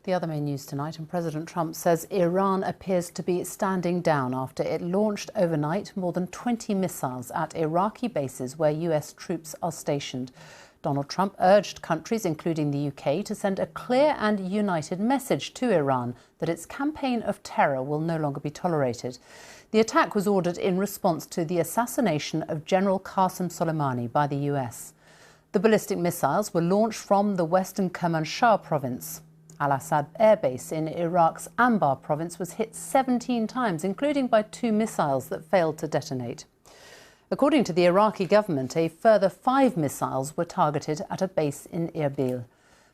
The other main news tonight, and President Trump says Iran appears to be standing down after it launched overnight more than 20 missiles at Iraqi bases where US troops are stationed. Donald Trump urged countries, including the UK, to send a clear and united message to Iran that its campaign of terror will no longer be tolerated. The attack was ordered in response to the assassination of General Qasem Soleimani by the US. The ballistic missiles were launched from the western Kermanshah Province. Asadairbase in Iraq's Anbar province was hit 17 times, including by 2 missiles that failed to detonate. According to the Iraqi government, a further 5 missiles were targeted at a base in Irbil.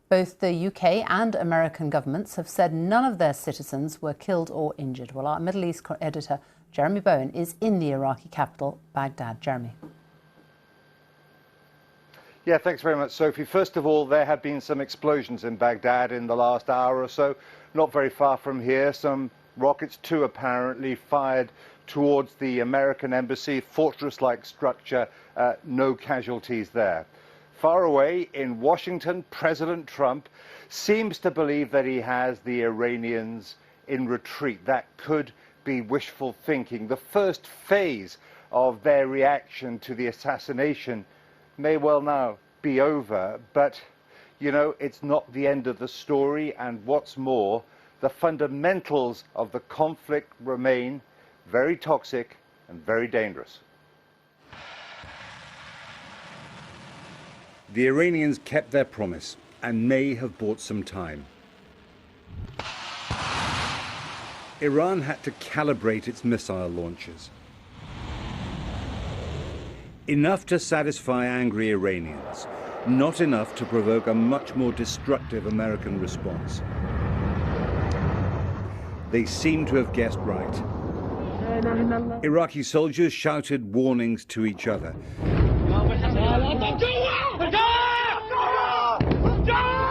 Both the UK and American governments have said none of their citizens were killed or injured. Well, our Middle East editor, Jeremy Bowen, is in the Iraqi capital, Baghdad. Jeremy. Yeah, thanks very much, Sophie. First of all, there have been some explosions in Baghdad in the last hour or so, not very far from here. Some rockets, too, apparently fired towards the American embassy, fortress-like structure, no casualties there. Far away in Washington, President Trump seems to believe that he has the Iranians in retreat. That could be wishful thinking. The first phase of their reaction to the assassination may well now be over, but, you know, it's not the end of the story, and what's more, the fundamentals of the conflict remain very toxic and very dangerous. The Iranians kept their promise and may have bought some time. Iran had to calibrate its missile launches. Enough to satisfy angry Iranians, not enough to provoke a much more destructive American response. They seem to have guessed right. Iraqi soldiers shouted warnings to each other.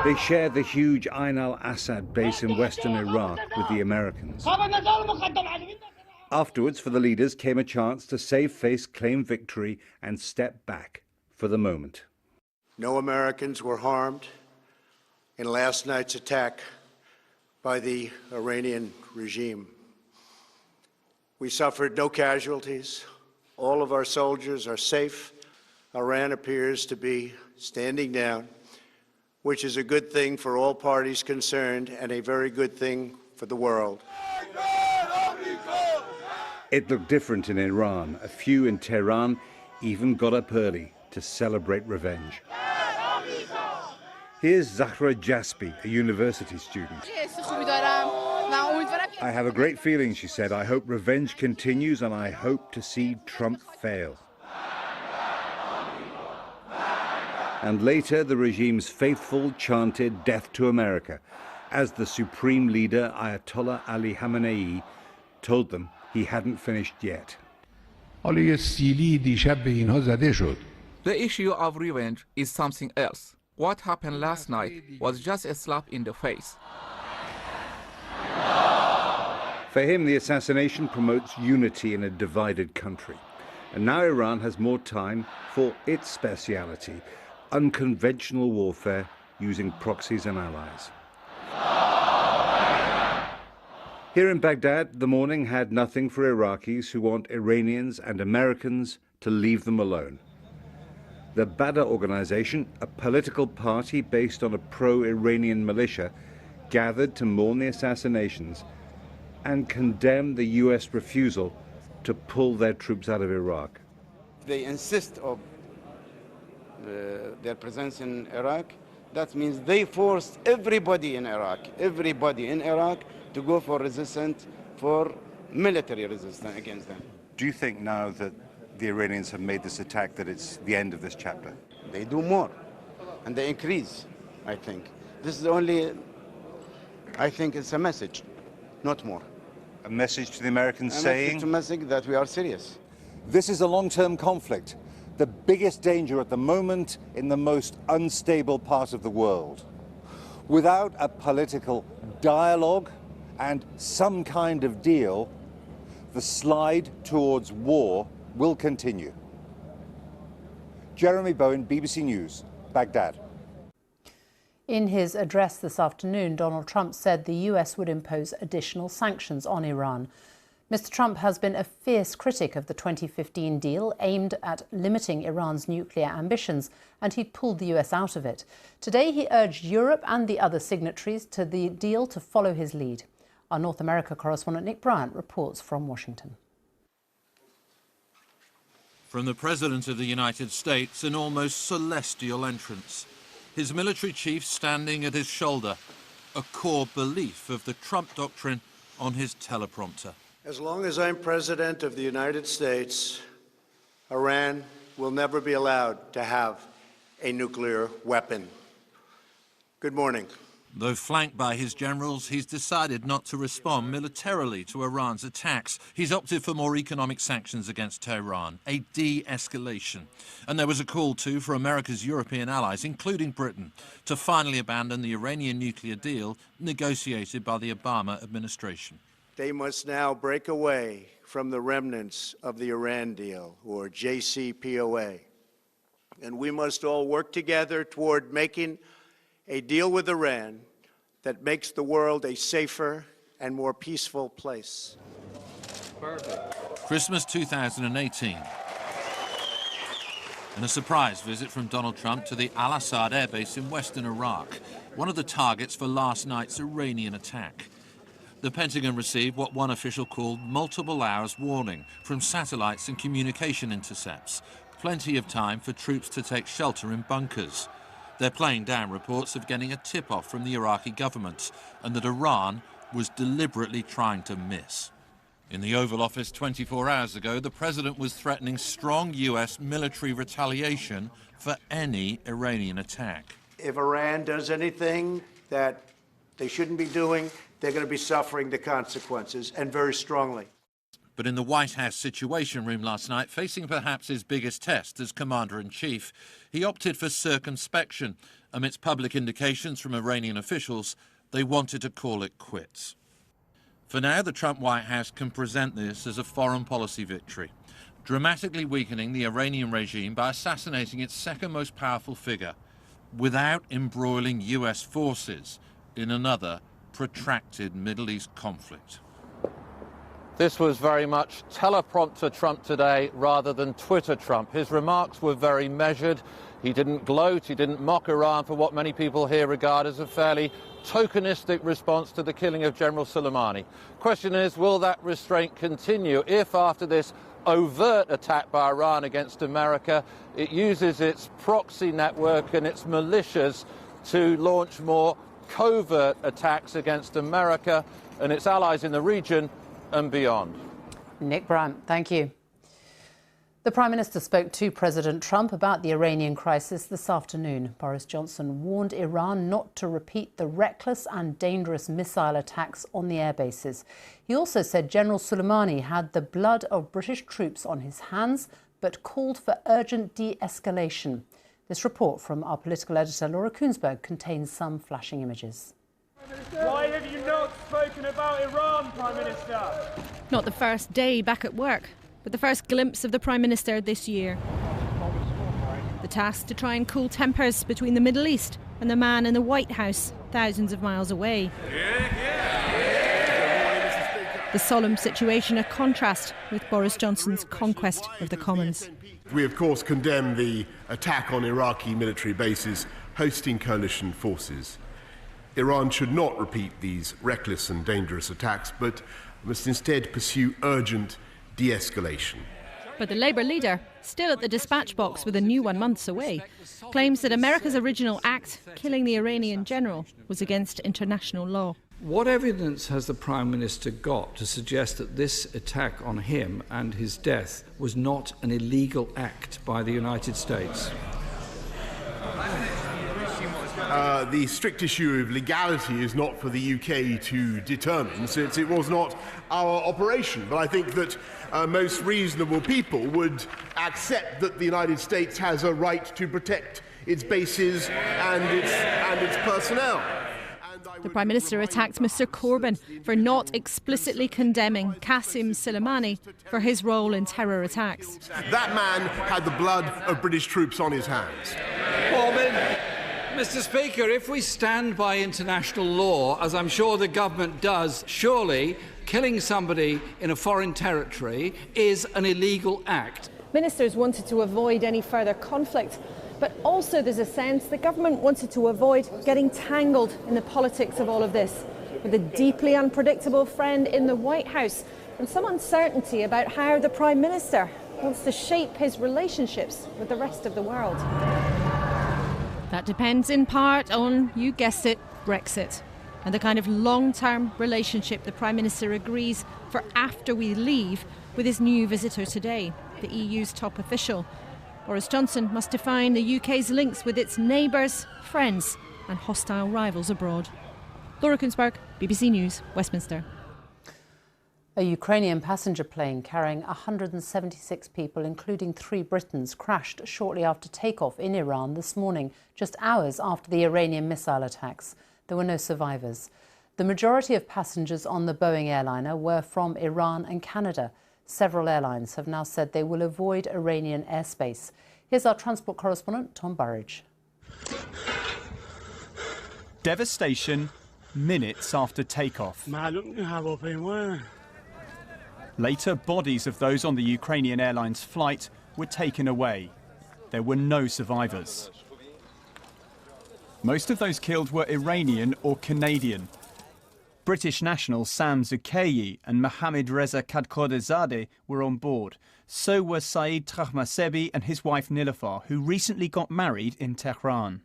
They shared the huge Ain al-Assad base in western Iraq with the Americans. Afterwards, for the leaders, came a chance to save face, claim victory, and step back for the moment. No Americans were harmed in last night's attack by the Iranian regime. We suffered no casualties. All of our soldiers are safe. Iran appears to be standing down, which is a good thing for all parties concerned and a very good thing for the world. It looked different in Iran. A few in Tehran even got up early to celebrate revenge. Here's Zahra Jaspi, a university student. I have a great feeling, she said. I hope revenge continues and I hope to see Trump fail. And later, the regime's faithful chanted death to America as the supreme leader, Ayatollah Ali Khamenei, told them he hadn't finished yet. The issue of revenge is something else. What happened last night was just a slap in the face. For him, the assassination promotes unity in a divided country. And now Iran has more time for its speciality, unconventional warfare using proxies and allies. Here in Baghdad, the morning had nothing for Iraqis who want Iranians and Americans to leave them alone. The Badr organization, a political party based on a pro-Iranian militia, gathered to mourn the assassinations and condemn the US refusal to pull their troops out of Iraq. They insist on their presence in Iraq. That means they forced everybody in Iraq, to go for resistance, for military resistance against them. Do you think now that the Iranians have made this attack that it's the end of this chapter? They do more, and they increase, I think. This is only, I think it's a message, not more. A message to the Americans saying? A message that we are serious. This is a long-term conflict, the biggest danger at the moment in the most unstable part of the world. Without a political dialogue and some kind of deal, the slide towards war will continue. Jeremy Bowen, BBC News, Baghdad. In his address this afternoon, Donald Trump said the US would impose additional sanctions on Iran. Mr. Trump has been a fierce critic of the 2015 deal aimed at limiting Iran's nuclear ambitions, and he'd pulled the US out of it. Today, he urged Europe and the other signatories to the deal to follow his lead. Our North America correspondent Nick Bryant reports from Washington. From the President of the United States, an almost celestial entrance. His military chief standing at his shoulder, a core belief of the Trump doctrine on his teleprompter. As long as I'm President of the United States, Iran will never be allowed to have a nuclear weapon. Good morning. Though flanked by his generals, he's decided not to respond militarily to Iran's attacks. He's opted for more economic sanctions against Tehran, a de-escalation. And there was a call, too, for America's European allies, including Britain, to finally abandon the Iranian nuclear deal negotiated by the Obama administration. They must now break away from the remnants of the Iran deal, or JCPOA. And we must all work together toward making a deal with Iran that makes the world a safer and more peaceful place. Christmas 2018. And a surprise visit from Donald Trump to the Asadairbase in western Iraq, one of the targets for last night's Iranian attack. The Pentagon received what one official called multiple hours warning from satellites and communication intercepts. Plenty of time for troops to take shelter in bunkers. They're playing down reports of getting a tip-off from the Iraqi government and that Iran was deliberately trying to miss. In the Oval Office 24 hours ago, the president was threatening strong US military retaliation for any Iranian attack. If Iran does anything that they shouldn't be doing, they're going to be suffering the consequences, and very strongly. But in the White House Situation Room last night, facing perhaps his biggest test as Commander-in-Chief, he opted for circumspection. Amidst public indications from Iranian officials, they wanted to call it quits. For now, the Trump White House can present this as a foreign policy victory, dramatically weakening the Iranian regime by assassinating its second most powerful figure, without embroiling US forces in another protracted Middle East conflict. This was very much teleprompter Trump today rather than Twitter Trump. His remarks were very measured. He didn't gloat, he didn't mock Iran for what many people here regard as a fairly tokenistic response to the killing of General Soleimani. Question is, will that restraint continue if after this overt attack by Iran against America, it uses its proxy network and its militias to launch more covert attacks against America and its allies in the region and beyond? Nick Bryant, thank you. The Prime Minister spoke to President Trump about the Iranian crisis this afternoon. Boris Johnson warned Iran not to repeat the reckless and dangerous missile attacks on the air bases. He also said General Soleimani had the blood of British troops on his hands, but called for urgent de-escalation. This report from our political editor Laura Kunsberg contains some flashing images. Why have you not spoken about Iran, Prime Minister? Not the first day back at work, but the first glimpse of the Prime Minister this year. The task to try and cool tempers between the Middle East and the man in the White House, thousands of miles away. The solemn situation a contrast with Boris Johnson's conquest of the Commons. We, of course, condemn the attack on Iraqi military bases hosting coalition forces. Iran should not repeat these reckless and dangerous attacks, but must instead pursue urgent de-escalation. But the Labour leader, still at the dispatch box with a new one months away, claims that America's original act, killing the Iranian general, was against international law. What evidence has the Prime Minister got to suggest that this attack on him and his death was not an illegal act by the United States? The strict issue of legality is not for the UK to determine, since it was not our operation. But I think that most reasonable people would accept that the United States has a right to protect its bases and its personnel. The Prime Minister attacked Mr Corbyn for not explicitly condemning Qasem Soleimani for his role in terror attacks. That man had the blood of British troops on his hands. Corbyn, Mr. Speaker, if we stand by international law, as I'm sure the government does, surely killing somebody in a foreign territory is an illegal act. Ministers wanted to avoid any further conflict, but also there's a sense the government wanted to avoid getting tangled in the politics of all of this, with a deeply unpredictable friend in the White House and some uncertainty about how the Prime Minister wants to shape his relationships with the rest of the world. That depends in part on, you guessed it, Brexit, and the kind of long-term relationship the Prime Minister agrees for after we leave with his new visitor today, the EU's top official. Boris Johnson must define the UK's links with its neighbours, friends and hostile rivals abroad. Laura Kunzberg, BBC News, Westminster. A Ukrainian passenger plane carrying 176 people, including 3 Britons, crashed shortly after takeoff in Iran this morning, just hours after the Iranian missile attacks. There were no survivors. The majority of passengers on the Boeing airliner were from Iran and Canada. Several airlines have now said they will avoid Iranian airspace. Here's our transport correspondent, Tom Burridge. Devastation minutes after takeoff. Later, bodies of those on the Ukrainian Airlines flight were taken away. There were no survivors. Most of those killed were Iranian or Canadian. British nationals Sam Zukeyi and Mohammad Reza Kadkodezadeh were on board. So were Saeed Tahmasebi and his wife Nilafar, who recently got married in Tehran.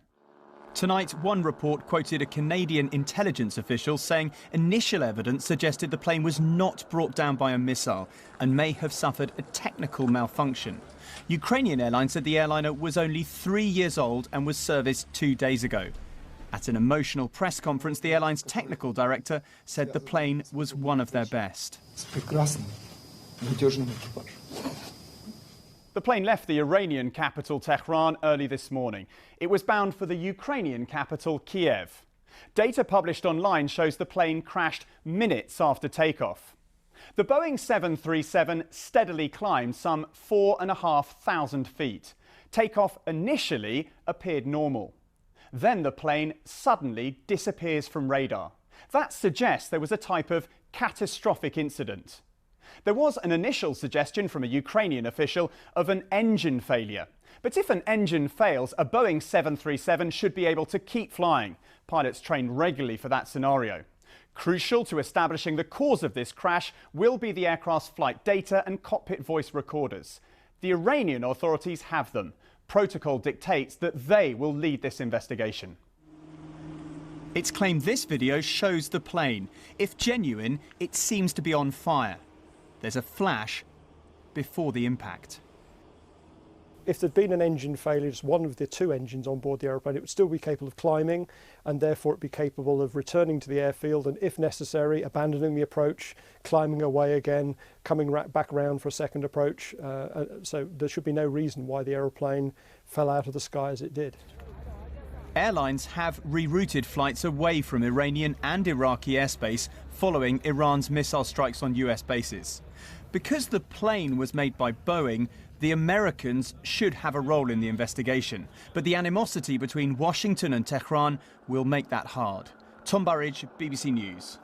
Tonight, one report quoted a Canadian intelligence official saying initial evidence suggested the plane was not brought down by a missile and may have suffered a technical malfunction. Ukrainian Airlines said the airliner was only 3 years old and was serviced 2 days ago. At an emotional press conference, the airline's technical director said the plane was one of their best. The plane left the Iranian capital Tehran early this morning. It was bound for the Ukrainian capital Kiev. Data published online shows the plane crashed minutes after takeoff. The Boeing 737 steadily climbed some 4,500 feet. Takeoff initially appeared normal. Then the plane suddenly disappears from radar. That suggests there was a type of catastrophic incident. There was an initial suggestion from a Ukrainian official of an engine failure. But if an engine fails, a Boeing 737 should be able to keep flying. Pilots train regularly for that scenario. Crucial to establishing the cause of this crash will be the aircraft's flight data and cockpit voice recorders. The Iranian authorities have them. Protocol dictates that they will lead this investigation. It's claimed this video shows the plane. If genuine, it seems to be on fire. There's a flash before the impact. If there'd been an engine failure, just one of the 2 engines on board the aeroplane, it would still be capable of climbing and therefore it'd be capable of returning to the airfield and, if necessary, abandoning the approach, climbing away again, coming back round for a second approach. So there should be no reason why the aeroplane fell out of the sky as it did. Airlines have rerouted flights away from Iranian and Iraqi airspace following Iran's missile strikes on US bases. Because the plane was made by Boeing, the Americans should have a role in the investigation. But the animosity between Washington and Tehran will make that hard. Tom Burridge, BBC News.